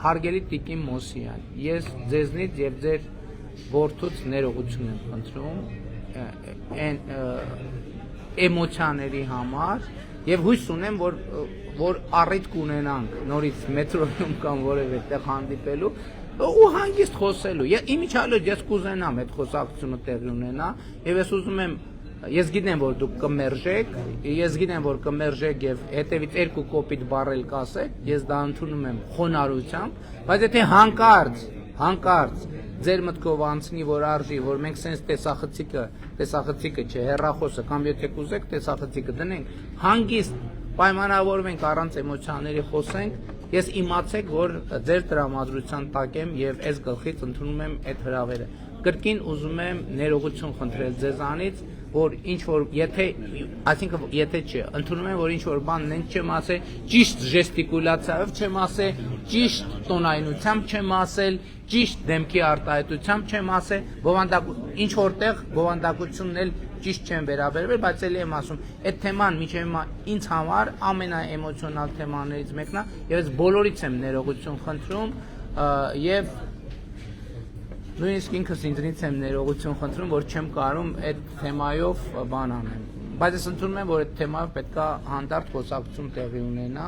Հարգելի Տիկին Մոսյան, ես ձեզնից եւ ձեր որդուց ներողություն եմ խնդրում այն էմոցիաների համար եւ հույս ունեմ, որ առիթ կունենանք նորից մետրոյում կամ որևէ տեղ հանդիպելու ու հանգիստ խոսելու։ Իմիջիալոց ես կուզենամ այդ խոսակցությունը տեղի ունենա եւ ես ուզում եմ Ես գիտեմ, որ դուք կմերժեք եւ հետեւից երկու կոպիտ բառել կասեք, ես դա ընդունում եմ խոնարհությամբ, բայց եթե հանկարծ ձեր մտքով անցնի, որ արժի, որ մենք sense տեսախցիկը չէ, հեռախոսը կամ եթե կուզեք տեսախցիկը դնենք, հանգիստ պայմանավորվենք առանց էմոցիաների խոսենք, ես իմացեք, որ ձեր տրամադրության տակ եմ եւ այս գլխից ընդունում եմ այդ հրավերը։ Կրկին ուզում եմ ներողություն խնդրել ձեզանից, որ ինչ որ եթե չէ, ընդունում եմ, որ ինչ որ բան նենց չեմ ասել, ճիշտ ժեստիկուլյացիայով չեմ ասել, ճիշտ տոնայնությամբ չեմ ասել, ճիշտ դեմքի արտահայտությամբ չեմ ասել, ինչ որտեղ բովանդակությունն էլ ճիշտ չեմ վերաբերվել, բայց ելի եմ ասում, այդ թեման մինչև հիմա ինձ համար ամենաէմոցիոնալ թեմաներից մեկն է, եւ ես բոլորից եմ ներողություն խնդրում եւ նույնիսկ ինքս ինձնից եմ ներողություն խնդրում, որ չեմ կարում այդ թեմայով բան անեմ։ Բայց ես ընդունում եմ, որ այդ թեմայով պետք է հանդարտ խոսակցություն տեղի ունենա